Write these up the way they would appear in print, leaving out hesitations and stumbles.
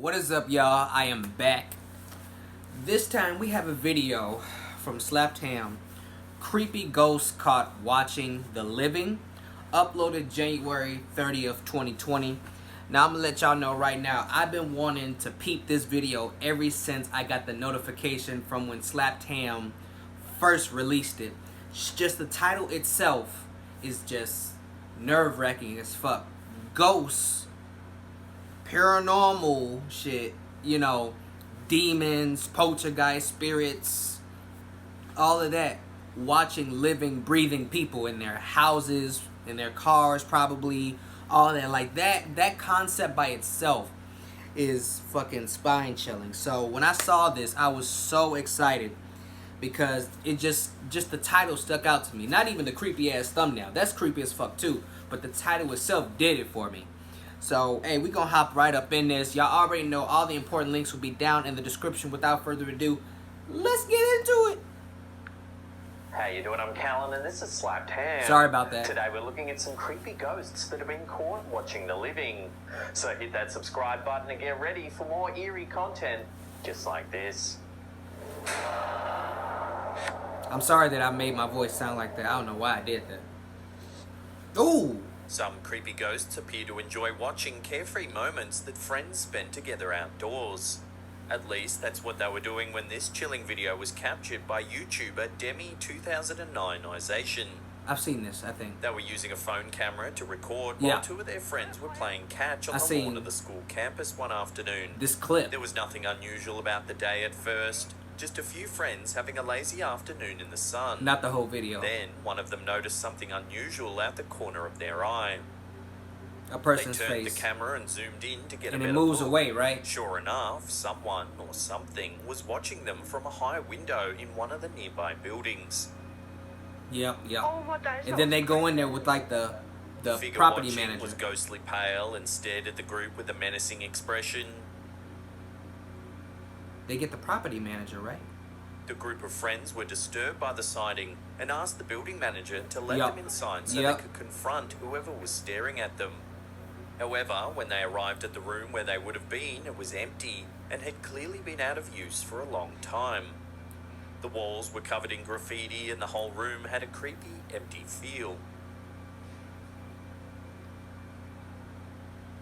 What is up, y'all? I am back. This time we have a video from Slaptam. Creepy ghost caught watching the living. Uploaded January 30th, 2020. Now I'm gonna let y'all know right now, I've been wanting to peep this video ever since I got the notification from when Slaptam first released it. Just the title itself is just nerve-wracking as fuck. Ghosts, paranormal shit, you know, demons, poltergeist, spirits, all of that. Watching living, breathing people in their houses, in their cars, probably, all that. Like that concept by itself is fucking spine chilling. So when I saw this, I was so excited because it just the title stuck out to me. Not even the creepy ass thumbnail. That's creepy as fuck too. But the title itself did it for me. So, hey, we gonna hop right up in this. Y'all already know all the important links will be down in the description. Without further ado, let's get into it. How you doing? I'm Callan and this is Slaptam. Sorry about that. Today we're looking at some creepy ghosts that have been caught watching the living. So hit that subscribe button and get ready for more eerie content just like this. I'm sorry that I made my voice sound like that. I don't know why I did that. Ooh! Some creepy ghosts appear to enjoy watching carefree moments that friends spend together outdoors. At least that's what they were doing when this chilling video was captured by YouTuber Demi2009ization. I've seen this, I think. They were using a phone camera to record while two of their friends were playing catch on the lawn of the school campus one afternoon. This clip. There was nothing unusual about the day at first. Just a few friends having a lazy afternoon in the sun. Not the whole video. Then one of them noticed something unusual out the corner of their eye. A person's they turned face. the camera and zoomed in to get and a better it moves look. away, right? Sure enough, someone or something was watching them from a high window in one of the nearby buildings. Yep. And then they go in there with like the property manager. Was ghostly pale and stared at the group with a menacing expression. They get the property manager, right? The group of friends were disturbed by the sighting and asked the building manager to let them inside so they could confront whoever was staring at them. However, when they arrived at the room where they would have been, it was empty and had clearly been out of use for a long time. The walls were covered in graffiti and the whole room had a creepy, empty feel.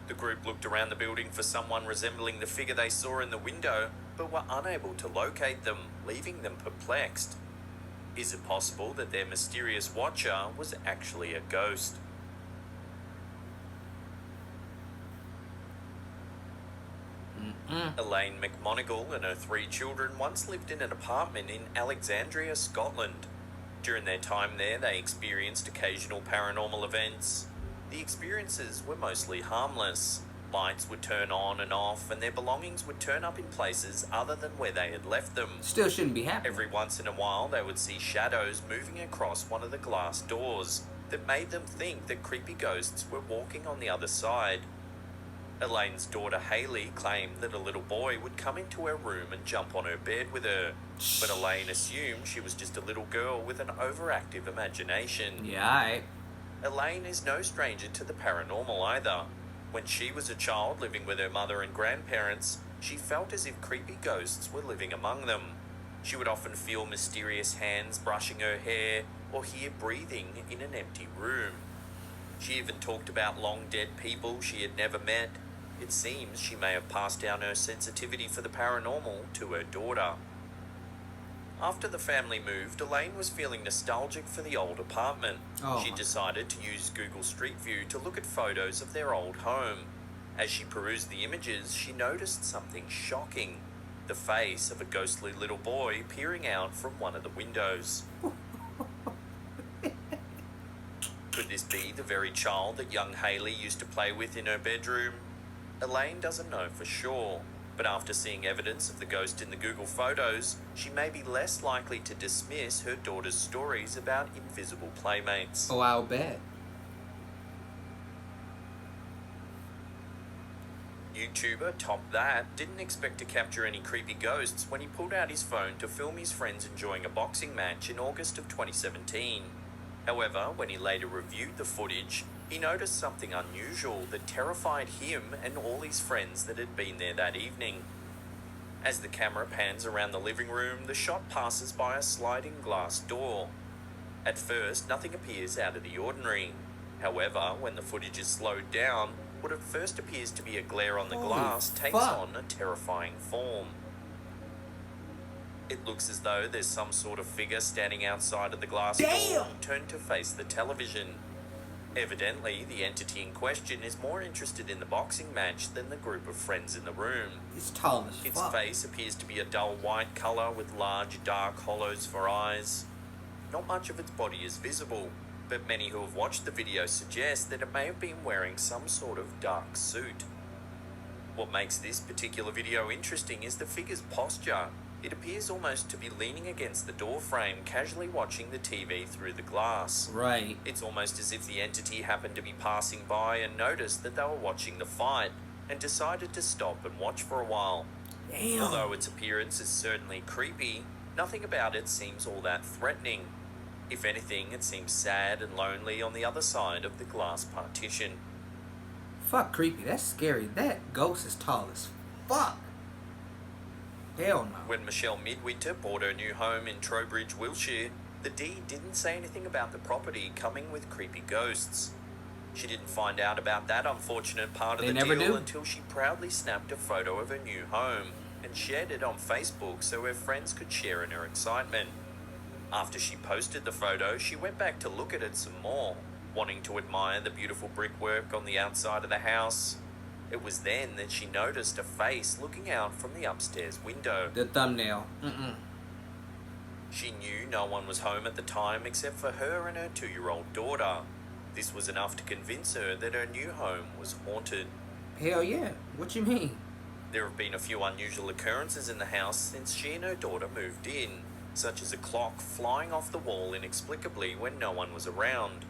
The group looked around the building for someone resembling the figure they saw in the window, but were unable to locate them, leaving them perplexed. Is it possible that their mysterious watcher was actually a ghost? Elaine McMonigal and her 3 children once lived in an apartment in Alexandria, Scotland. During their time there, they experienced occasional paranormal events. The experiences were mostly harmless. Lights would turn on and off, and their belongings would turn up in places other than where they had left them. Still shouldn't be happening. Every once in a while, they would see shadows moving across one of the glass doors that made them think that creepy ghosts were walking on the other side. Elaine's daughter Hayley claimed that a little boy would come into her room and jump on her bed with her, but Elaine assumed she was just a little girl with an overactive imagination. Yeah, Elaine is no stranger to the paranormal either. When she was a child living with her mother and grandparents, she felt as if creepy ghosts were living among them. She would often feel mysterious hands brushing her hair or hear breathing in an empty room. She even talked about long dead people she had never met. It seems she may have passed down her sensitivity for the paranormal to her daughter. After the family moved, Elaine was feeling nostalgic for the old apartment. She decided to use Google Street View to look at photos of their old home. As she perused the images, she noticed something shocking. The face of a ghostly little boy peering out from one of the windows. Could this be the very child that young Hayley used to play with in her bedroom? Elaine doesn't know for sure, but after seeing evidence of the ghost in the Google photos, she may be less likely to dismiss her daughter's stories about invisible playmates. Oh, I'll bet. YouTuber ThatBoySteph didn't expect to capture any creepy ghosts when he pulled out his phone to film his friends enjoying a boxing match in August of 2017. However, when he later reviewed the footage, he noticed something unusual that terrified him and all his friends that had been there that evening. As the camera pans around the living room, the shot passes by a sliding glass door. At first, nothing appears out of the ordinary. However, when the footage is slowed down, what at first appears to be a glare on the glass takes on a terrifying form. It looks as though there's some sort of figure standing outside of the glass door, turned to face the television. Evidently, the entity in question is more interested in the boxing match than the group of friends in the room. It's tall as Its fuck. face appears to be a dull white colour with large dark hollows for eyes. Not much of its body is visible, but many who have watched the video suggest that it may have been wearing some sort of dark suit. What makes this particular video interesting is the figure's posture. It appears almost to be leaning against the door frame, casually watching the TV through the glass. Right. It's almost as if the entity happened to be passing by and noticed that they were watching the fight and decided to stop and watch for a while. Damn. Although its appearance is certainly creepy, nothing about it seems all that threatening. If anything, it seems sad and lonely on the other side of the glass partition. Fuck, creepy. That's scary. That ghost is tall as fuck. Hell no. When Michelle Midwinter bought her new home in Trowbridge, Wiltshire, the deed didn't say anything about the property coming with creepy ghosts. She didn't find out about that unfortunate part of They the never deal do. until she proudly snapped a photo of her new home and shared it on Facebook so her friends could share in her excitement. After she posted the photo, she went back to look at it some more, wanting to admire the beautiful brickwork on the outside of the house. It was then that she noticed a face looking out from the upstairs window. The thumbnail. She knew no one was home at the time except for her and her 2-year-old daughter. This was enough to convince her that her new home was haunted. Hell yeah. What you mean? There have been a few unusual occurrences in the house since she and her daughter moved in, such as a clock flying off the wall inexplicably when no one was around.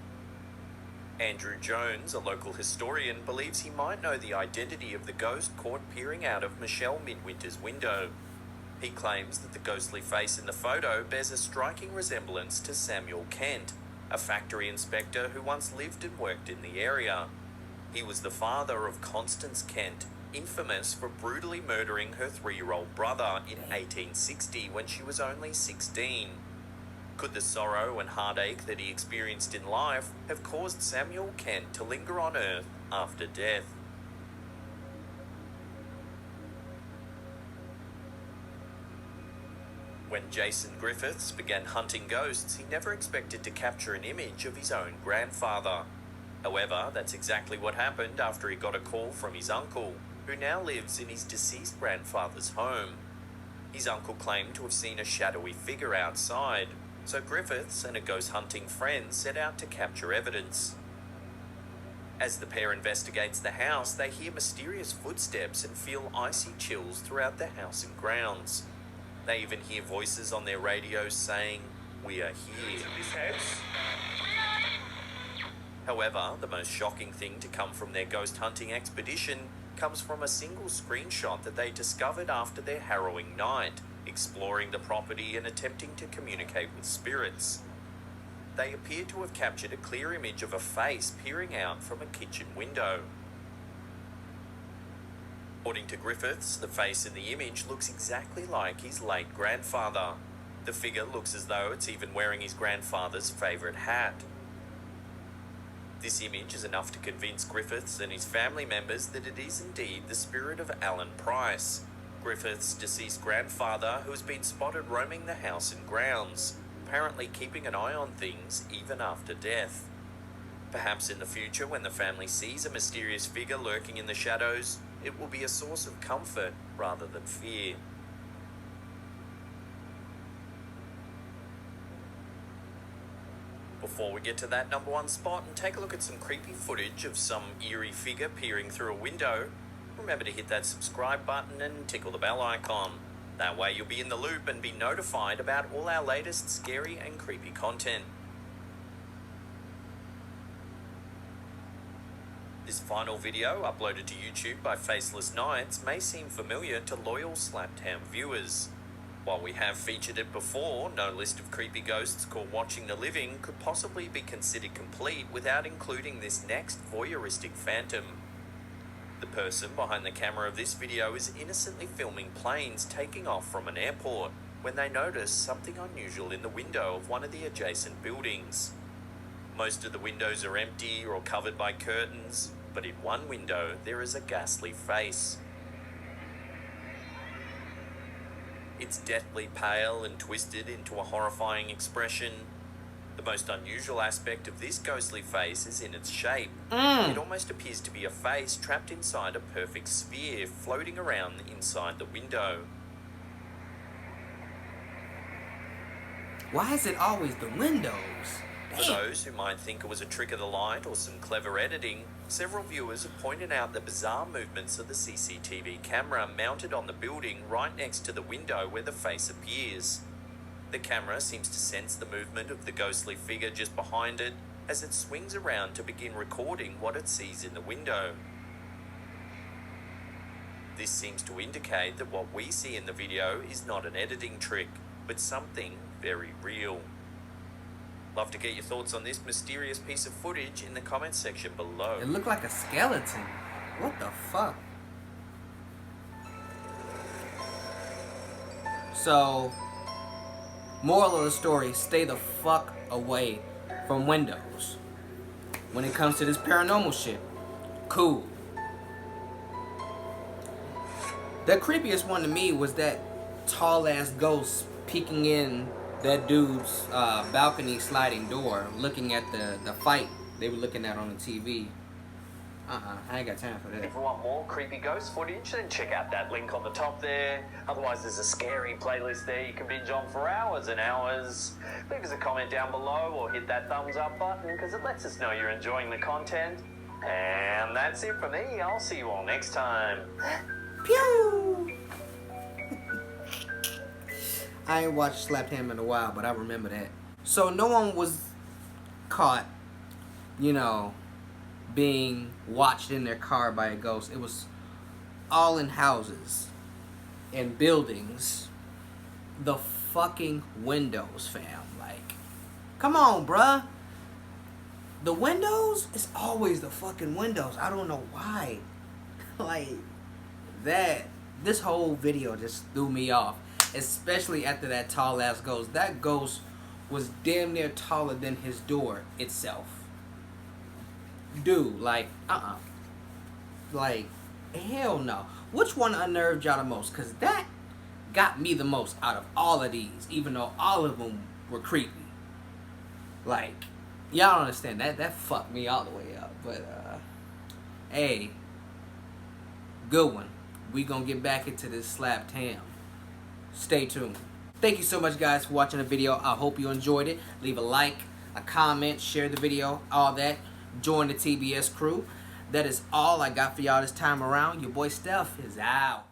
Andrew Jones, a local historian, believes he might know the identity of the ghost caught peering out of Michelle Midwinter's window. He claims that the ghostly face in the photo bears a striking resemblance to Samuel Kent, a factory inspector who once lived and worked in the area. He was the father of Constance Kent, infamous for brutally murdering her 3-year-old brother in 1860 when she was only 16. Could the sorrow and heartache that he experienced in life have caused Samuel Kent to linger on Earth after death? When Jason Griffiths began hunting ghosts, he never expected to capture an image of his own grandfather. However, that's exactly what happened after he got a call from his uncle, who now lives in his deceased grandfather's home. His uncle claimed to have seen a shadowy figure outside, so Griffiths and a ghost hunting friend set out to capture evidence. As the pair investigates the house, they hear mysterious footsteps and feel icy chills throughout the house and grounds. They even hear voices on their radios saying, "We are here." However, the most shocking thing to come from their ghost hunting expedition comes from a single screenshot that they discovered after their harrowing night, exploring the property and attempting to communicate with spirits. They appear to have captured a clear image of a face peering out from a kitchen window. According to Griffiths, the face in the image looks exactly like his late grandfather. The figure looks as though it's even wearing his grandfather's favourite hat. This image is enough to convince Griffiths and his family members that it is indeed the spirit of Alan Price, Griffiths' deceased grandfather, who has been spotted roaming the house and grounds, apparently keeping an eye on things even after death. Perhaps in the future, when the family sees a mysterious figure lurking in the shadows, it will be a source of comfort rather than fear. Before we get to that number one spot and take a look at some creepy footage of some eerie figure peering through a window, remember to hit that subscribe button and tickle the bell icon. That way you'll be in the loop and be notified about all our latest scary and creepy content. This final video, uploaded to YouTube by Faceless Nights, may seem familiar to loyal Slaptown viewers. While we have featured it before, no list of creepy ghosts called Watching the Living could possibly be considered complete without including this next voyeuristic phantom. The person behind the camera of this video is innocently filming planes taking off from an airport when they notice something unusual in the window of one of the adjacent buildings. Most of the windows are empty or covered by curtains, but in one window there is a ghastly face. It's deathly pale and twisted into a horrifying expression. The most unusual aspect of this ghostly face is in its shape. It almost appears to be a face trapped inside a perfect sphere floating around inside the window. Why is it always the windows? For those who might think it was a trick of the light or some clever editing, several viewers have pointed out the bizarre movements of the CCTV camera mounted on the building right next to the window where the face appears. The camera seems to sense the movement of the ghostly figure just behind it as it swings around to begin recording what it sees in the window. This seems to indicate that what we see in the video is not an editing trick, but something very real. Love to get your thoughts on this mysterious piece of footage in the comments section below. It looked like a skeleton. What the fuck? So, moral of the story, stay the fuck away from windows. When it comes to this paranormal shit, cool. The creepiest one to me was that tall ass ghost peeking in that dude's balcony sliding door, looking at the fight they were looking at on the TV. I ain't got time for that. If you want more creepy ghost footage, then check out that link on the top there. Otherwise, there's a scary playlist there you can binge on for hours and hours. Leave us a comment down below or hit that thumbs up button because it lets us know you're enjoying the content. And that's it for me. I'll see you all next time. Pew! I ain't watched Slapped Ham in a while, but I remember that. So no one was caught, you know, being watched in their car by a ghost. It was all in houses and buildings. The fucking windows, fam. Like, come on, bruh. The windows? It's always the fucking windows. I don't know why. Like, this whole video just threw me off. Especially after that tall ass ghost. That ghost was damn near taller than his door itself. Dude, like, like, hell no. Which one unnerved y'all the most? Because that got me the most out of all of these, even though all of them were creepy. Like, y'all don't understand. That fucked me all the way up. But, hey, good one. We gonna get back into this Slapped Ham. Stay tuned. Thank you so much, guys, for watching the video. I hope you enjoyed it. Leave a like, a comment, share the video, all that. Join the TBS crew. That is all I got for y'all this time around. Your boy Steph is out.